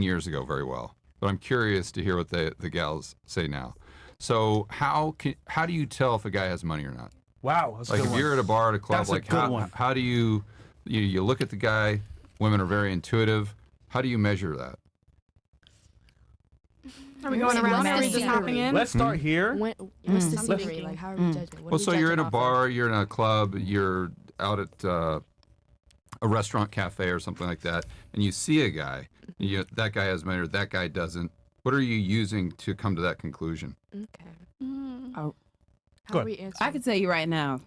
years ago very well, but I'm curious to hear what the gals say now. So how do you tell if a guy has money or not? Wow, that's a Like good if one. you're at a bar at a club, That's a like good one. how do you look at the guy? Women are very intuitive. How do you measure that? Are we going around? Are we just hopping in? Let's start here. What's the scenery? Like, how are we judging? What Well, are we so you're in judging a off bar, of? you're in a club, you're out at a restaurant, cafe, or something like that, and you see a guy. That guy has money, or that guy doesn't. What are you using to come to that conclusion? Okay. Oh. How are we answering? I can tell you right now.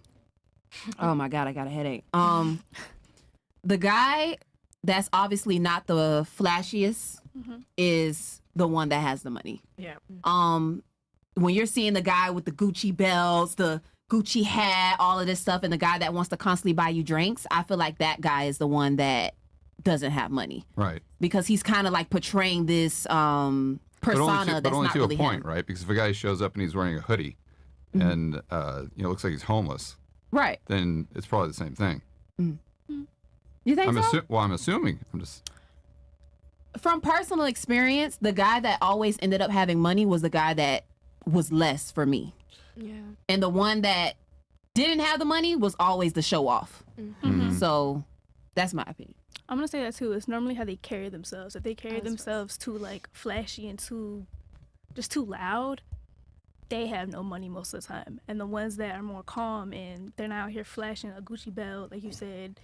Oh my God, I got a headache. The guy that's obviously not the flashiest is the one that has the money. Yeah. When you're seeing the guy with the Gucci belts, the Gucci hat, all of this stuff, and the guy that wants to constantly buy you drinks, I feel like that guy is the one that doesn't have money. Right. Because he's kind of like portraying this persona but only that's not to really a point, him. right? Because if a guy shows up and he's wearing a hoodie and looks like he's homeless, Right. then it's probably the same thing. You think so? I'm assuming. I'm just. From personal experience, the guy that always ended up having money was the guy that was less for me. Yeah. And the one that didn't have the money was always the show off. So that's my opinion. I'm gonna say that too. It's normally how they carry themselves. If they carry themselves too like flashy and too loud, they have no money most of the time. And the ones that are more calm and they're not out here flashing a Gucci belt, like you said,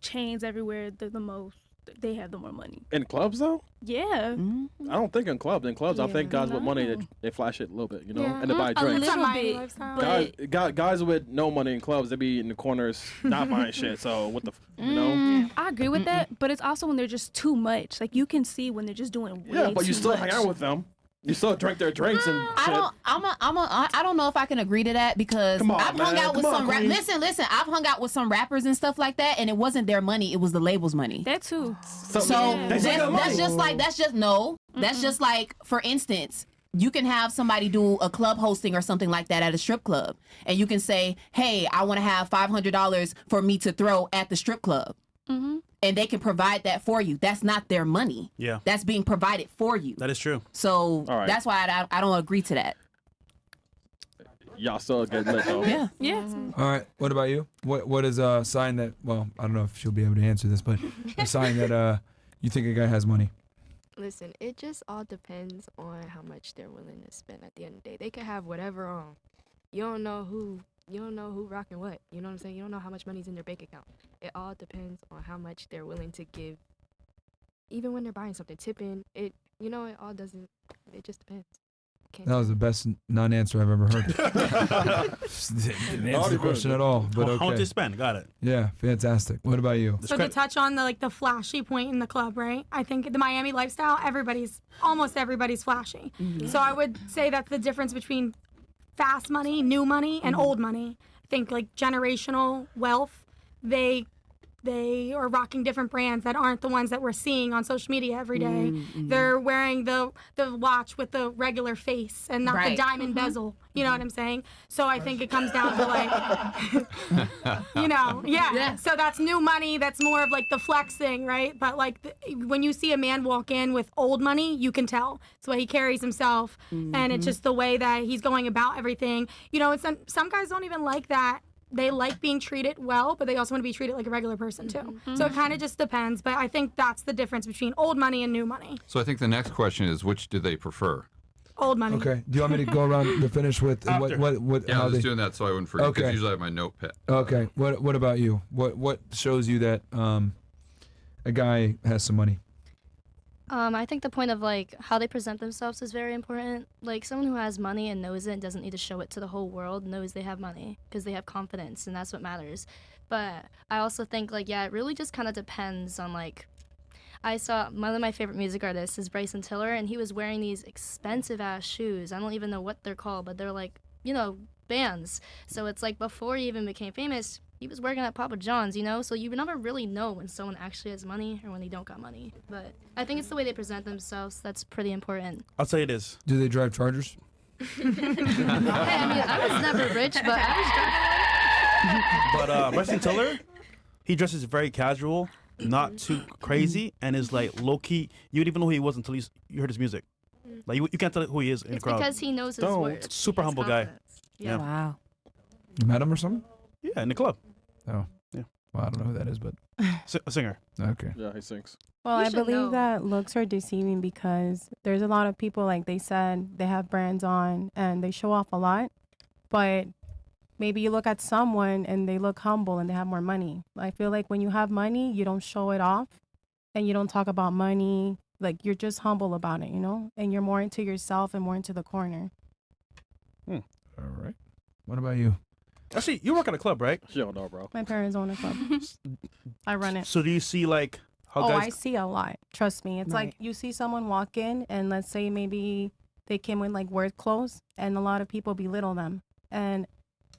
chains everywhere, they're the most. They have the more money. In clubs though? Yeah. I don't think in clubs. In clubs, I think guys with money they flash it a little bit, and they buy drinks. A little bit. But Guys with no money in clubs, they be in the corners not buying shit. So what the, you know? I agree with that, but it's also when they're just too much. Like you can see when they're just doing way Yeah, but you too still much. hang out with them. You still drink their drinks and shit. I don't know if I can agree to that because Come on, I've hung man. out with Come on, some queen. listen, I've hung out with some rappers and stuff like that, and it wasn't their money, it was the label's money. That too. So They still got money. that's just like, for instance, you can have somebody do a club hosting or something like that at a strip club, and you can say, hey, I want to have $500 for me to throw at the strip club. And they can provide that for you. That's not their money. Yeah. That's being provided for you. That is true. So All right. that's why I don't agree to that. Y'all still get lit though. Yeah. Yeah. All right. What about you? What is a sign that? Well, I don't know if she'll be able to answer this, but a sign that you think a guy has money. Listen, it just all depends on how much they're willing to spend at the end of the day. They could have whatever on. You don't know who rocking what. You know what I'm saying? You don't know how much money's in their bank account. It all depends on how much they're willing to give. Even when they're buying something, tipping, it just depends. That was the best non-answer I've ever heard. Didn't answer the question at all, but How much okay. they spend? Got it. Yeah, fantastic. What about you? So to touch on the flashy point in the club, right? I think the Miami lifestyle, almost everybody's flashy. So I would say that's the difference between fast money, new money, and old money. I think like generational wealth, they are rocking different brands that aren't the ones that we're seeing on social media every day. They're wearing the watch with the regular face and not the diamond bezel. You know what I'm saying? So I think it comes down to like, So that's new money. That's more of like the flex thing, right? But like when you see a man walk in with old money, you can tell. It's the way he carries himself, and it's just the way that he's going about everything. You know, and some guys don't even like that. They like being treated well, but they also want to be treated like a regular person too. So it kind of just depends. But I think that's the difference between old money and new money. So I think the next question is, which do they prefer? Old money. Okay. Do you want me to go around to finish with what? Yeah, I How was they? just doing that so I wouldn't forget. Because Okay. usually I have my notepad. Okay. What about you? What shows you that a guy has some money? I think the point of like how they present themselves is very important. Like someone who has money and knows it and doesn't need to show it to the whole world knows they have money because they have confidence and that's what matters. But I also think like, it really just kind of depends on like, I saw one of my favorite music artists is Bryson Tiller, and he was wearing these expensive ass shoes. I don't even know what they're called, but they're like, bands. So it's like before he even became famous, he was working at Papa John's, so you never really know when someone actually has money or when they don't got money. But I think it's the way they present themselves that's pretty important. I'll tell you this. Do they drive Chargers? Hey, I was never rich, but I was driving one. But Bryson Tiller, he dresses very casual, not too crazy, and is like low key. You would even know who he was until you heard his music. Like you can't tell who he is in the It's crowd. because he knows his Don't. words. Super He has humble guy. confidence. Yeah. Wow. You met him or something? Yeah, in the club. Oh. Yeah. Well, I don't know who that is, but A singer. okay. Yeah, he sings. Well, You I should believe know. that looks are deceiving because there's a lot of people, like they said, they have brands on and they show off a lot, but maybe you look at someone and they look humble and they have more money. I feel like when you have money, you don't show it off and you don't talk about money. Like you're just humble about it, you know? And you're more into yourself and more into the corner. All right. What about you? Actually, you work at a club, right? She don't know, bro. My parents own a club. I run it. So do you see like how Oh, guys? I see a lot. Trust me. It's like Right. you see someone walk in and let's say maybe they came in like work clothes and a lot of people belittle them. And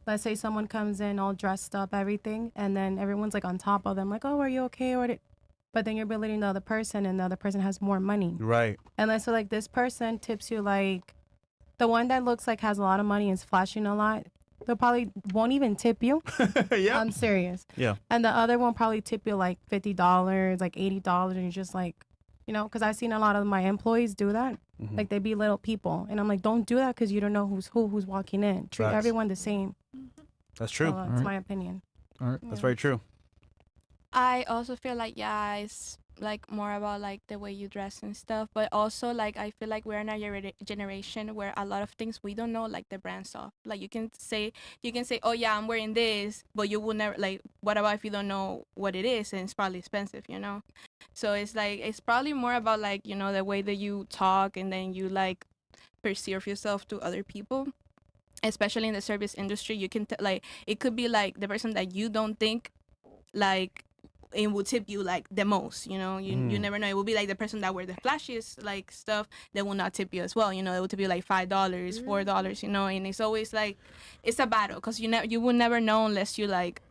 let's say someone comes in all dressed up, everything, and then everyone's like on top of them, like, oh, are you okay? But then you're belittling the other person and the other person has more money. Right. And let's say like this person tips you like the one that looks like has a lot of money and is flashing a lot. They probably won't even tip you. Yeah. I'm serious. Yeah. And the other one probably tip you like $50, like $80, and you're just like, you know, because I've seen a lot of my employees do that. Mhm. Like they belittle people, and I'm like, don't do that because you don't know who's walking in. Treat Facts. everyone the same. That's true. So that's Alright. my opinion. All right. That's very true. I also feel like it's like more about like the way you dress and stuff, but also like I feel like we're in a generation where a lot of things we don't know like the brand stuff. Like you can say oh yeah, I'm wearing this, but you will never like, what about if you don't know what it is and it's probably expensive, you know? So it's like it's probably more about like, you know, the way that you talk and then you like perceive yourself to other people. Especially in the service industry, you can like it could be like the person that you don't think like it will tip you like the most, you know. You never know. It will be like the person that wear the flashiest like stuff that will not tip you as well, you know. It will tip you like $5, $4, you know. And it's always like it's a battle because you will never know unless you like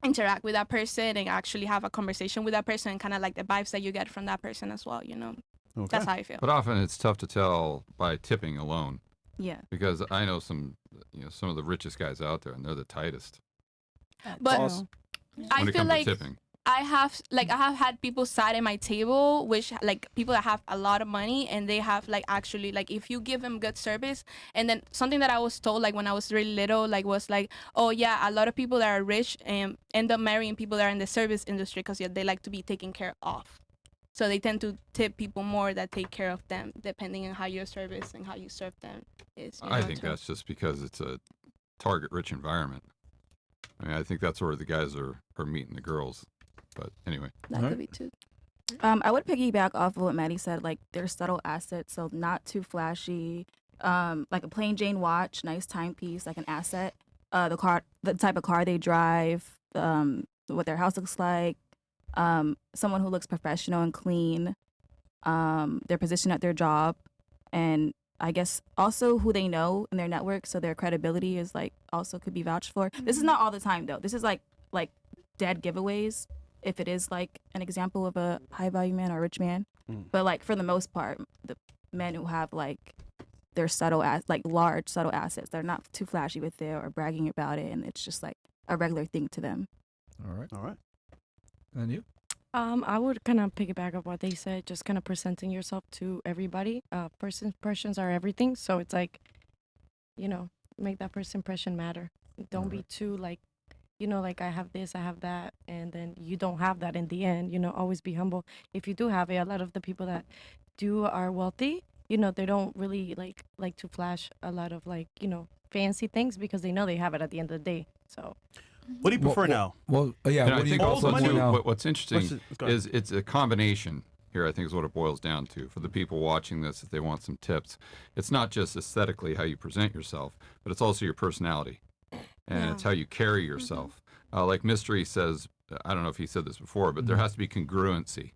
interact with that person and actually have a conversation with that person and kind of like the vibes that you get from that person as well, you know. Okay. That's how I feel. But often it's tough to tell by tipping alone, Yeah. because I know some of the richest guys out there, and they're the tightest But Awesome. I when it feel comes like to tipping. I have had people sat at my table, which like people that have a lot of money and they have like actually like if you give them good service, and then something that I was told like when I was really little like was like, oh yeah, a lot of people that are rich end up marrying people that are in the service industry because they like to be taken care of, so they tend to tip people more that take care of them depending on how your service and how you serve them is. I think that's just because it's a target-rich environment. I mean, I think that's where the guys are meeting the girls. But anyway. That Alright. could be too. I would piggyback off of what Maddie said. Like, they're subtle assets, so not too flashy. Like a plain Jane watch, nice timepiece, like an asset. The type of car they drive, what their house looks like. Someone who looks professional and clean. Their position at their job, and I guess also who they know in their network, so their credibility is like also could be vouched for. This is not all the time though. This is like dead giveaways. If it is like an example of a high value man or a rich man, but like for the most part, the men who have like their large subtle assets, they're not too flashy with it or bragging about it, and it's just like a regular thing to them. All right. All right. And you? I would kind of piggyback of what they said, just kind of presenting yourself to everybody. First impressions are everything, so it's like, you know, make that first impression matter. Don't be too like, you know, like I have this, I have that, and then you don't have that in the end. You know, always be humble. If you do have it, a lot of the people that are wealthy, you know, they don't really like to flash a lot of like, you know, fancy things because they know they have it at the end of the day. So. What do you prefer now? Well, yeah. And I What do you think go also for too, now? what's interesting go ahead. is it's a combination here, I think, is what it boils down to. For the people watching this, if they want some tips, it's not just aesthetically how you present yourself, but it's also your personality. And it's how you carry yourself. Like Mystery says, I don't know if he said this before, but there has to be congruency.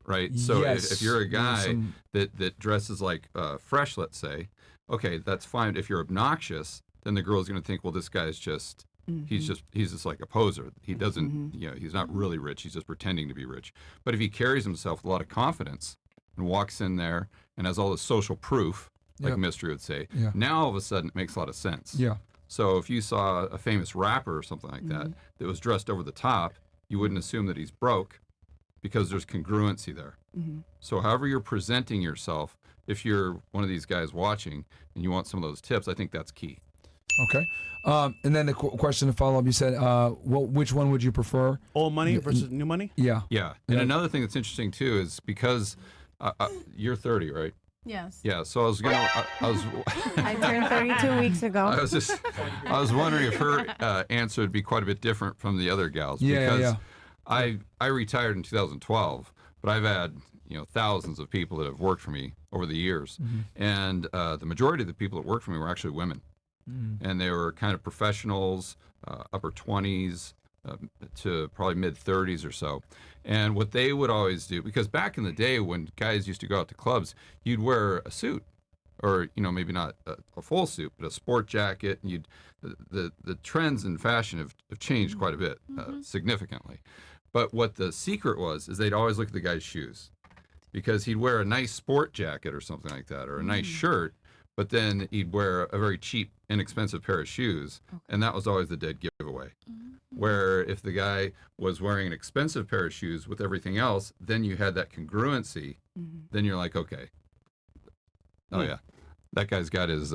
Right? So Yes. if you're a guy Some- that dresses like fresh, let's say, okay, that's fine. If you're obnoxious, then the girl's going to think, well, this guy's just, he's just like a poser. He doesn't, he's not really rich. He's just pretending to be rich. But if he carries himself with a lot of confidence and walks in there and has all this social proof, like Yep. Mystery would say, Yeah. now all of a sudden it makes a lot of sense. Yeah. So if you saw a famous rapper or something like that was dressed over the top, you wouldn't assume that he's broke. because there's congruency there. So however you're presenting yourself, if you're one of these guys watching and you want some of those tips, I think that's key. Okay. And then the question to follow up, you said, which one would you prefer? Old money versus new money? Yeah. Yeah. And another thing that's interesting too is because you're 30, right? Yes. Yeah. So I was I turned 32 weeks ago. I was wondering if her answer would be quite a bit different from the other gals. Because I retired in 2012, but I've had thousands of people that have worked for me over the years, and the majority of the people that worked for me were actually women, and they were kind of professionals, upper 20s to probably mid 30s or so. And what they would always do, because back in the day when guys used to go out to clubs, you'd wear a suit, or maybe not a full suit, but a sport jacket, and the trends in fashion have changed quite a bit, significantly. But what the secret was is they'd always look at the guy's shoes, because he'd wear a nice sport jacket or something like that, or a nice shirt, but then he'd wear a very cheap, inexpensive pair of shoes, and that was always the dead giveaway. Where if the guy was wearing an expensive pair of shoes with everything else, then you had that congruency. Then you're like, okay, oh yeah, that guy's got his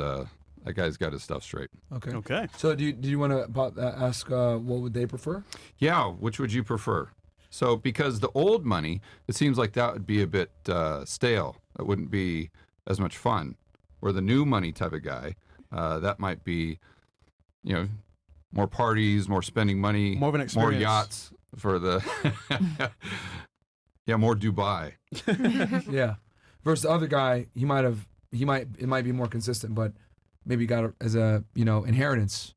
stuff straight. Okay. Okay. So do you want to ask what would they prefer? Yeah, which would you prefer? So because the old money, it seems like that would be a bit stale. That wouldn't be as much fun. Where the new money type of guy, that might be, more parties, more spending money, more of an experience, more yachts for the, more Dubai. Yeah. Versus the other guy, it might be more consistent, but maybe got as a inheritance,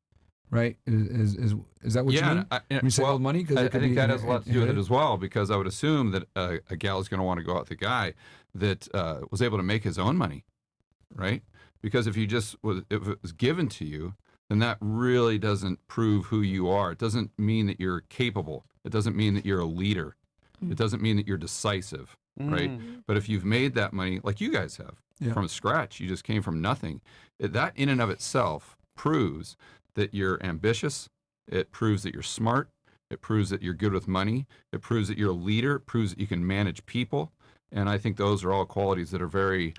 right? Is that what you mean? When you say old money, because I think that has a lot to do with it as well. Because I would assume that a gal is going to want to go out with a guy that was able to make his own money, right? Because if if it was given to you, then that really doesn't prove who you are. It doesn't mean that you're capable. It doesn't mean that you're a leader. It doesn't mean that you're decisive, right? But if you've made that money, like you guys have, from scratch, you just came from nothing. That in and of itself proves that you're ambitious. It proves that you're smart. It proves that you're good with money. It proves that you're a leader. It proves that you can manage people. And I think those are all qualities that are very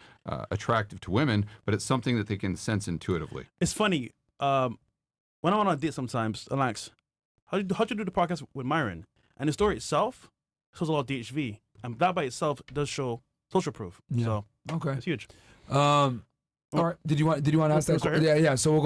attractive to women, but it's something that they can sense intuitively. It's funny. When I'm on a date sometimes, Alex, how'd you do the podcast with Myron? And the story itself shows a lot of DHV. And that by itself does show social proof. Yeah. So okay, it's huge. All right. Did you want to ask that? Yeah. So we'll go.